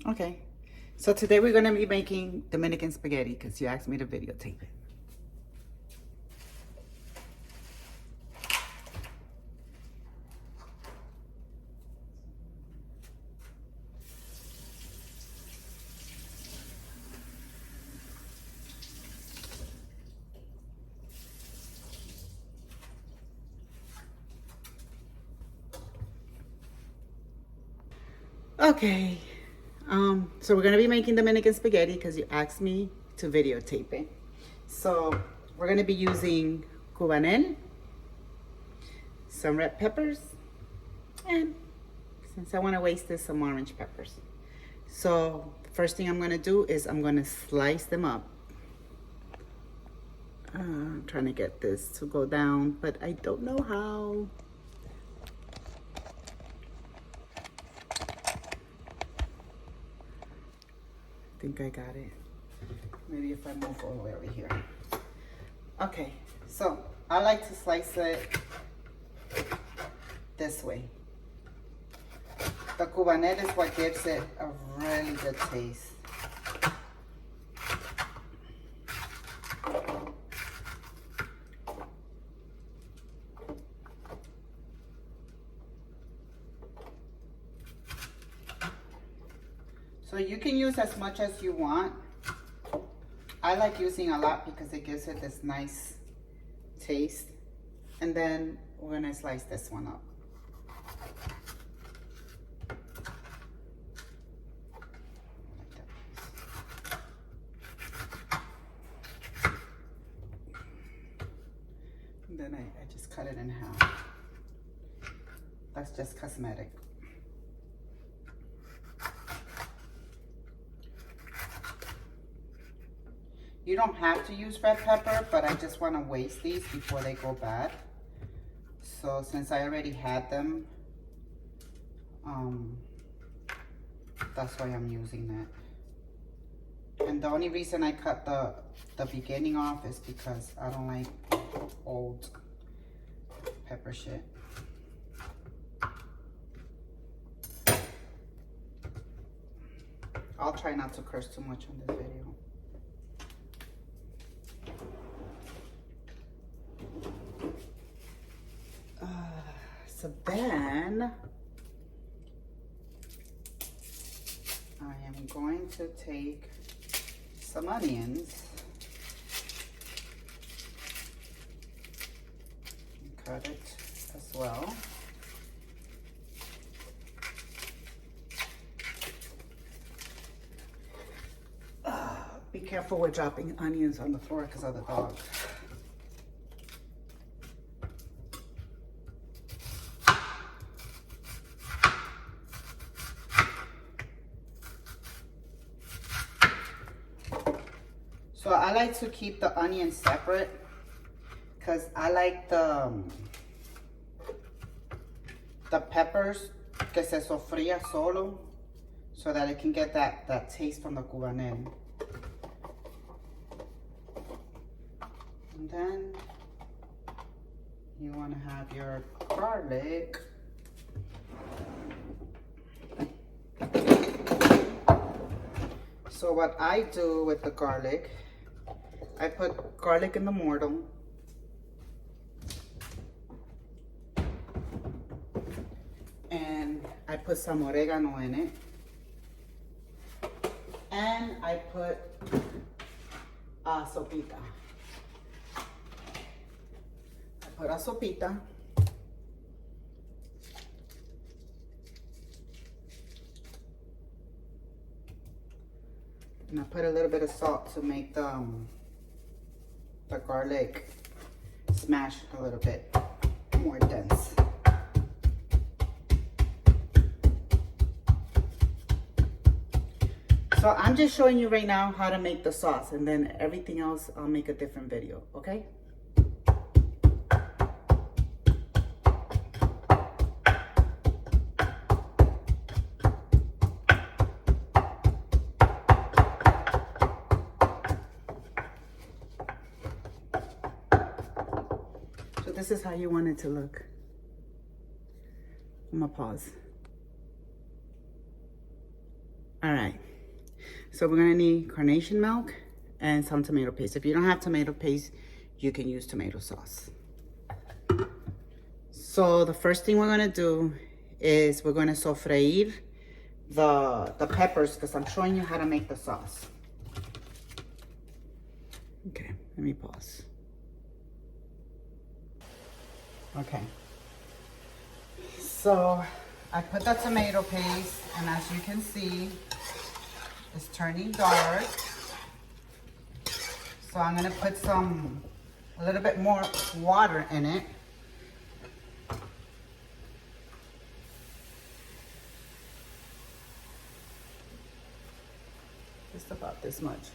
Okay. So today we're going to be making Dominican spaghetti because you asked me to videotape it. Okay. So we're going to be making Dominican spaghetti because you asked me to videotape it. So we're going to be using cubanel, some red peppers, and since I want to waste this, some orange peppers. So first thing I'm going to do is I'm going to slice them up. I'm trying to get this to go down, but I don't know how. I think I got it. Maybe if I move all the way over here. Okay, so I like to slice it this way. The cubanel is what gives it a really good taste. So you can use as much as you want. I like using a lot because it gives it this nice taste. And then we're gonna slice this one up. And then I just cut it in half. That's just cosmetic. You don't have to use red pepper, but I just want to waste these before they go bad. So since I already had them, that's why I'm using that. And the only reason I cut the beginning off is because I don't like old pepper shit. I'll try not to curse too much on this video. So then I am going to take some onions and cut it as well. Be careful with dropping onions on the floor because of the dog. So I like to keep the onions separate because I like the peppers que se sofría solo so that it can get that taste from the cubanel. And then you want to have your garlic. So what I do with the garlic, I put garlic in the mortar. And I put some oregano in it. And I put sopita. I put a sopita. And I put a little bit of salt to make the garlic smash a little bit more dense. So I'm just showing you right now how to make the sauce, and then everything else I'll make a different video, okay? So this is how you want it to look. I'm gonna pause. All right, so we're gonna need carnation milk and some tomato paste. If you don't have tomato paste, you can use tomato sauce. So the first thing we're gonna do is we're gonna sofreír the peppers because I'm showing you how to make the sauce. Okay, let me pause. Okay, so I put the tomato paste, and as you can see, it's turning dark. So I'm gonna put a little bit more water in it. Just about this much.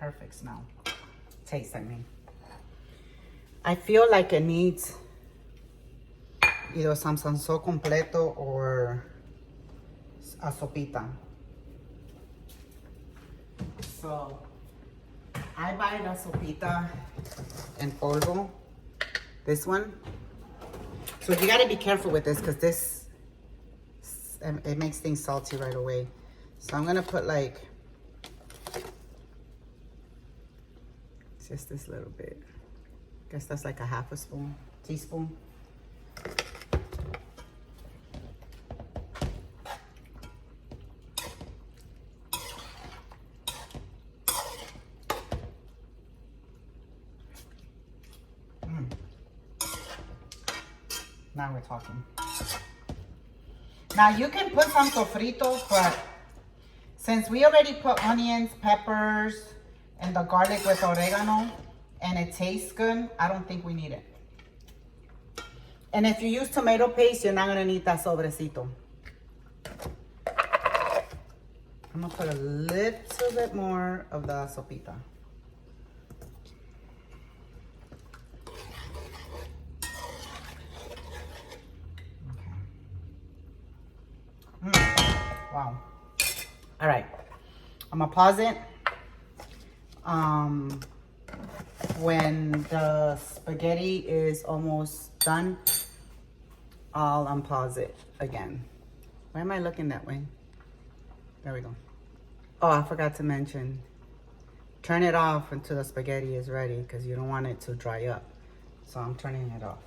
Perfect smell. Taste, I mean. I feel like it needs either some sazón completo or a sopita. So I buy the sopita en polvo, this one. So you gotta be careful with this because this, it makes things salty right away. So I'm gonna put like, just this little bit. I guess that's like a half a teaspoon. Now we're talking. Now you can put some sofrito, but since we already put onions, peppers, and the garlic with oregano, and it tastes good, I don't think we need it. And if you use tomato paste, you're not gonna need that sobrecito. I'm gonna put a little bit more of the sopita. Wow. All right, I'm gonna pause it. When the spaghetti is almost done, I'll unpause it again. Why am I looking that way? There we go. Oh, I forgot to mention, turn it off until the spaghetti is ready because you don't want it to dry up. So I'm turning it off.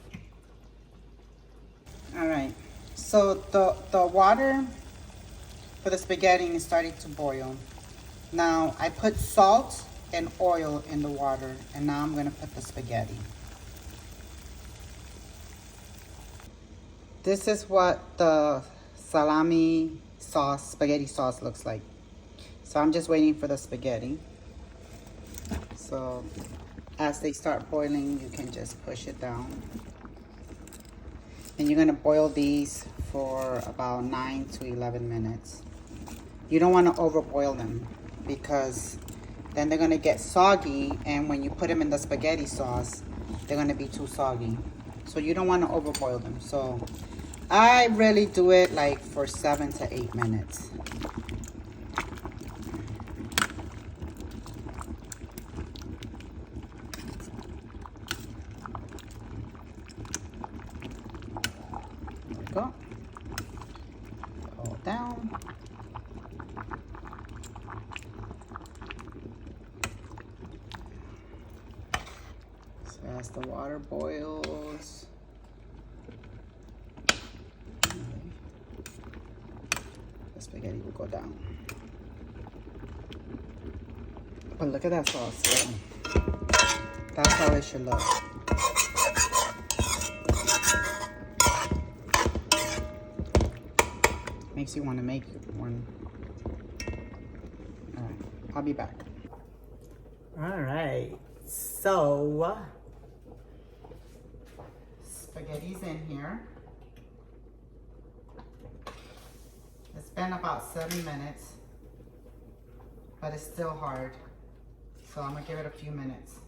All right, so the water for the spaghetti is starting to boil. Now I put salt and oil in the water, and now I'm gonna put the spaghetti. This is what the salami sauce, spaghetti sauce looks like. So I'm just waiting for the spaghetti. So as they start boiling, you can just push it down. And you're gonna boil these for about 9 to 11 minutes. You don't wanna overboil them because then they're gonna get soggy, and when you put them in the spaghetti sauce, they're gonna be too soggy. So you don't wanna overboil them. So I really do it like for 7 to 8 minutes. There we go. Pull down. As the water boils, the spaghetti will go down. But look at that sauce. That's how it should look. Makes you want to make one. All right, I'll be back. All right, so spaghetti's in here. It's been about 7 minutes, but it's still hard. So I'm gonna give it a few minutes.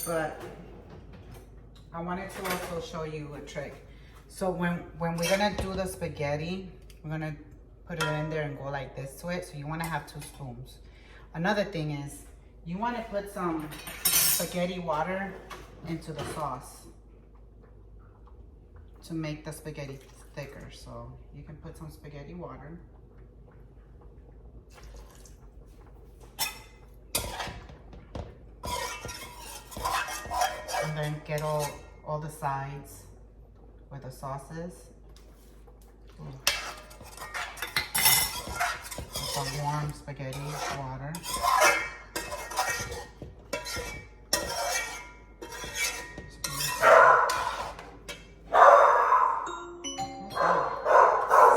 But I wanted to also show you a trick. So when we're gonna do the spaghetti, we're gonna put it in there and go like this to it. So you wanna have 2 spoons. Another thing is, you wanna put some spaghetti water into the sauce to make the spaghetti thicker. So you can put some spaghetti water. And then get all the sides where the sauce is. Some warm spaghetti water.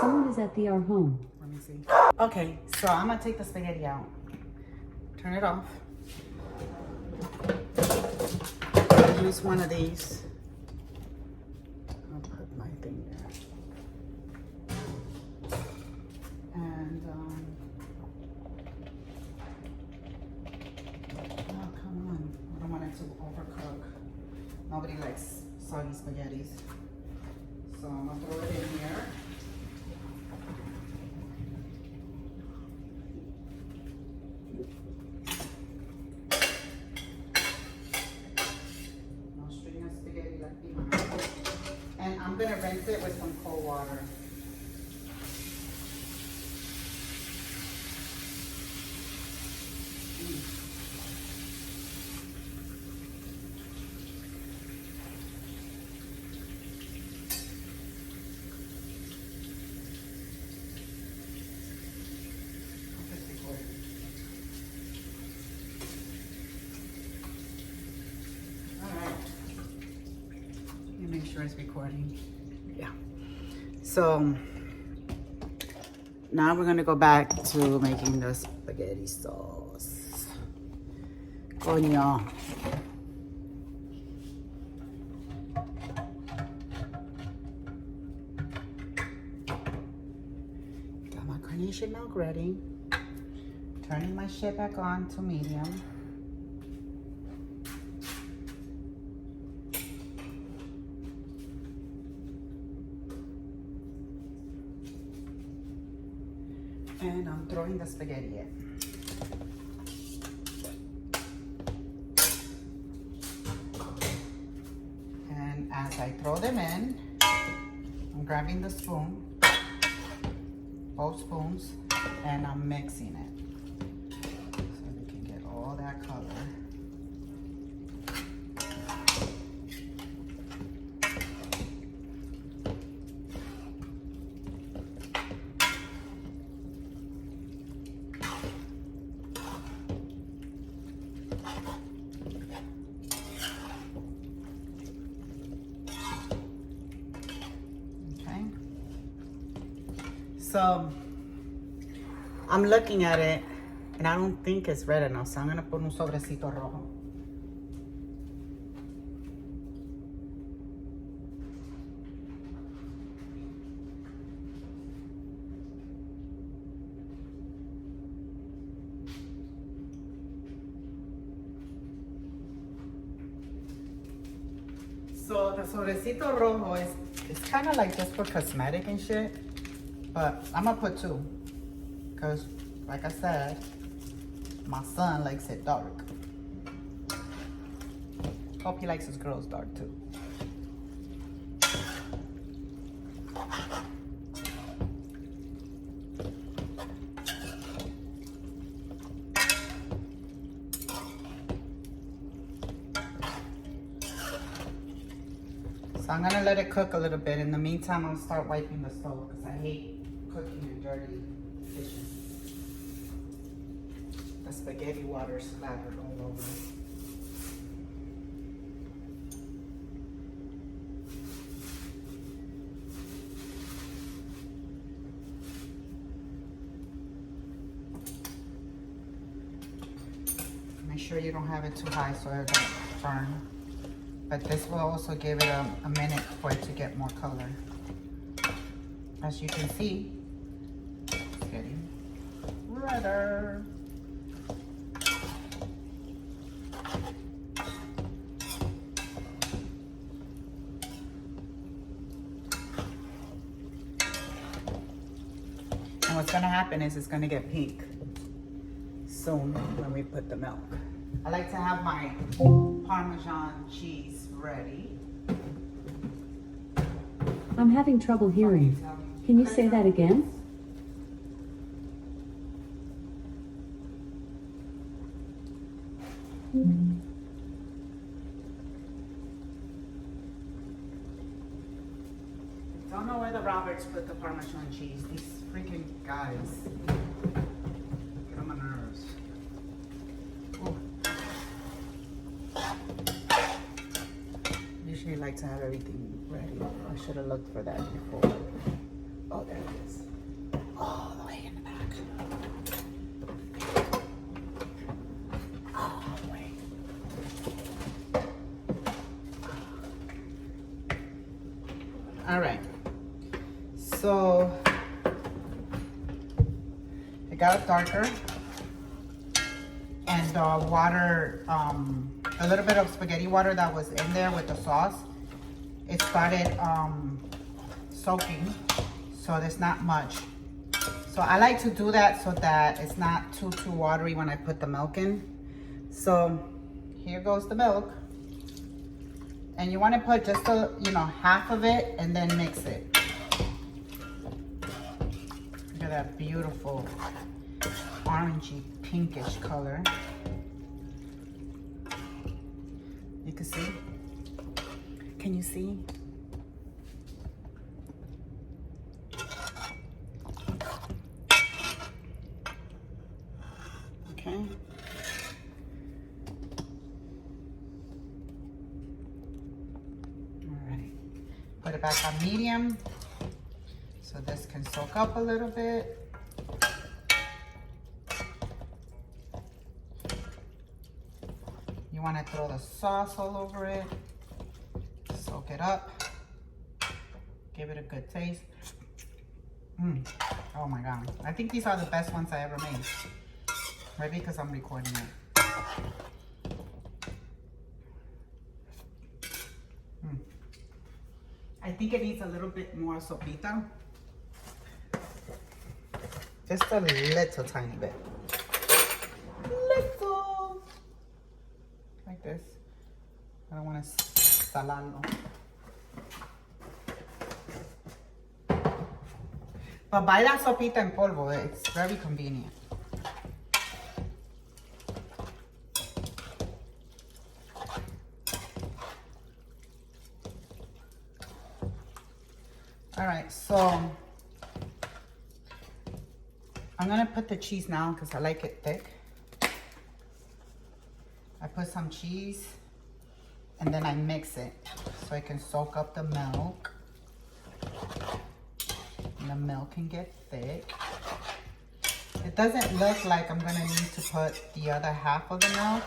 Someone is at our home. Let me see. Okay, so I'm gonna take the spaghetti out. Turn it off. Use one of these. I'll put my thing there. And oh, come on. I don't want it to overcook. Nobody likes soggy spaghettis. So I'm gonna throw it in here. No string of spaghetti left behind. And I'm gonna rinse it with some cold water. Make sure it's recording. Yeah. So now we're gonna go back to making the spaghetti sauce. Coño. Got my carnation milk ready. Turning my shit back on to medium. And I'm throwing the spaghetti in. And as I throw them in, I'm grabbing the spoon, both spoons, and I'm mixing it so we can get all that color. So I'm looking at it and I don't think it's red enough, so I'm gonna put un sobrecito rojo. So the sobrecito rojo is, it's kind of like just for cosmetic and shit. But I'm gonna put 2, because like I said, my son likes it dark. Hope he likes his girls dark too. So I'm gonna let it cook a little bit. In the meantime, I'll start wiping the stove because I hate cooking in dirty dishes. The spaghetti water splattered all over. Make sure you don't have it too high so it doesn't burn. But this will also give it a minute for it to get more color. As you can see, it's getting redder. what's gonna happen is it's gonna get pink soon when we put the milk. I like to have my Parmesan cheese ready. I'm having trouble hearing. Can you say that again? Don't know where the Roberts put the Parmesan cheese. These freaking guys. Get on my nerves. Ooh. Usually like to have everything ready. I should have looked for that before. Oh, there it is. All the way in the back. All the way. All right. So it got darker, and the water, a little bit of spaghetti water that was in there with the sauce, it started soaking, so there's not much. So I like to do that so that it's not too watery when I put the milk in. So here goes the milk, and you want to put just a, half of it and then mix it. Look at that beautiful orangey pinkish color. You can see. Can you see? Okay. All right. Put it back on medium so this can soak up a little bit. You want to throw the sauce all over it. Soak it up. Give it a good taste. Oh my God. I think these are the best ones I ever made. Maybe because I'm recording it. I think it needs a little bit more sopita. Just a little tiny bit. Little. Like this. I don't want to salarlo. But buy that sopita en polvo. It's very convenient. All right, so I'm gonna put the cheese now because I like it thick. I put some cheese and then I mix it so I can soak up the milk. And the milk can get thick. It doesn't look like I'm gonna need to put the other half of the milk.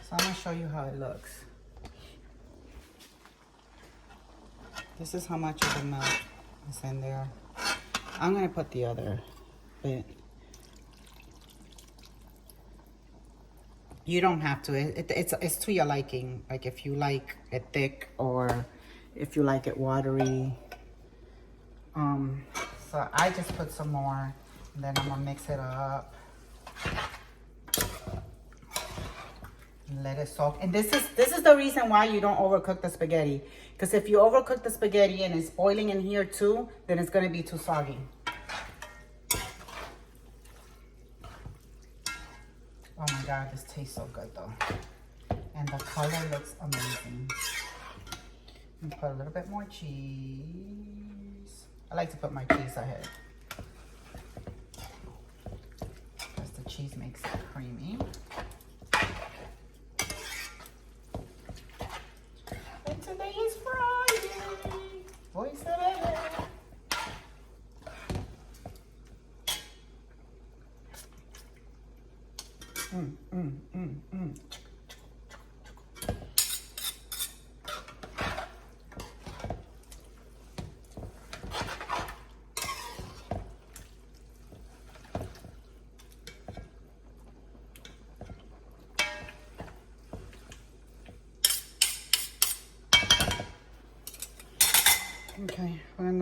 So I'm gonna show you how it looks. This is how much of the milk is in there. I'm gonna put the other bit. You don't have to. It's to your liking. Like if you like it thick or if you like it watery. So I just put some more, and then I'm gonna mix it up. Let it soak. And this is the reason why you don't overcook the spaghetti. Because if you overcook the spaghetti and it's boiling in here too, then it's gonna be too soggy. Oh my God, this tastes so good though. And the color looks amazing. And put a little bit more cheese. I like to put my cheese ahead, because the cheese makes it creamy. And today is Friday. Voice of LA.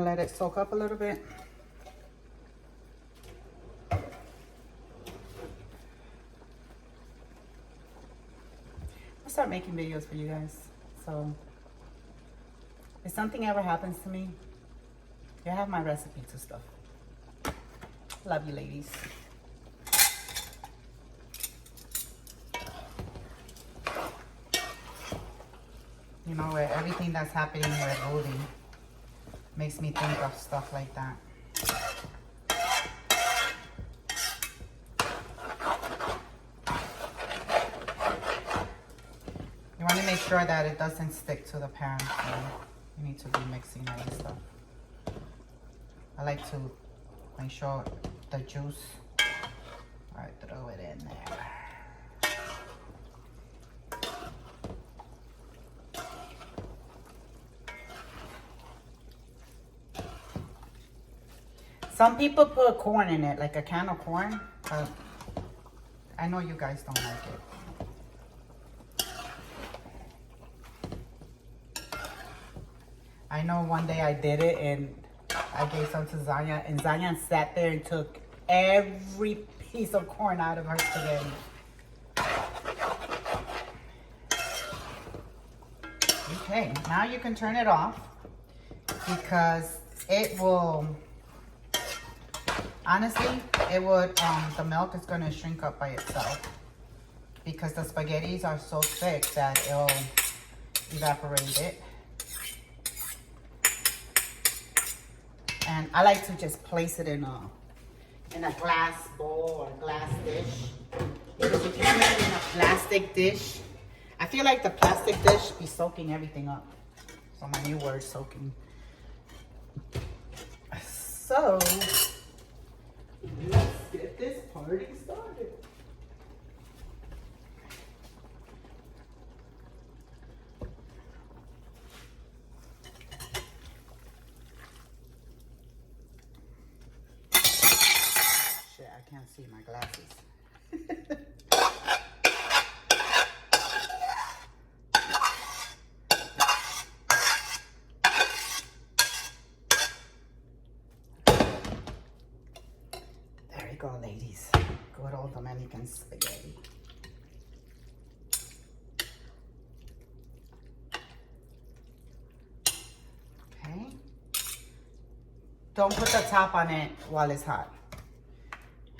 let it soak up a little bit. I'll start making videos for you guys. So if something ever happens to me, you have my recipes and stuff. Love you, ladies. You know, where everything that's happening with Rudy makes me think of stuff like that. You want to make sure that it doesn't stick to the pan, so you need to be mixing all this stuff. I like to make sure the juice, all right, throw it in there. Some people put corn in it, like a can of corn, but I know you guys don't like it. I know one day I did it and I gave some to Zanya, and Zanya sat there and took every piece of corn out of her spaghetti. Okay, now you can turn it off because it will, honestly, it would, the milk is going to shrink up by itself because the spaghettis are so thick that it'll evaporate it. And I like to just place it in a glass bowl or glass dish. Because if you put it in a plastic dish, I feel like the plastic dish be soaking everything up. So my new word, soaking. So let's get this party started. Shit, I can't see my glasses. There you go, ladies. Good old Dominican spaghetti. Okay. Don't put the top on it while it's hot.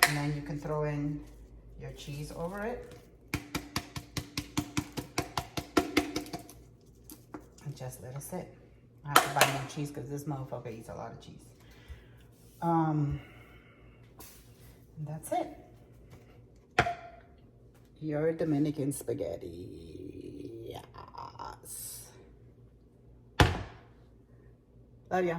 And then you can throw in your cheese over it. And just let it sit. I have to buy more cheese because this motherfucker eats a lot of cheese. And that's it. Your Dominican spaghetti. Yes. Love ya.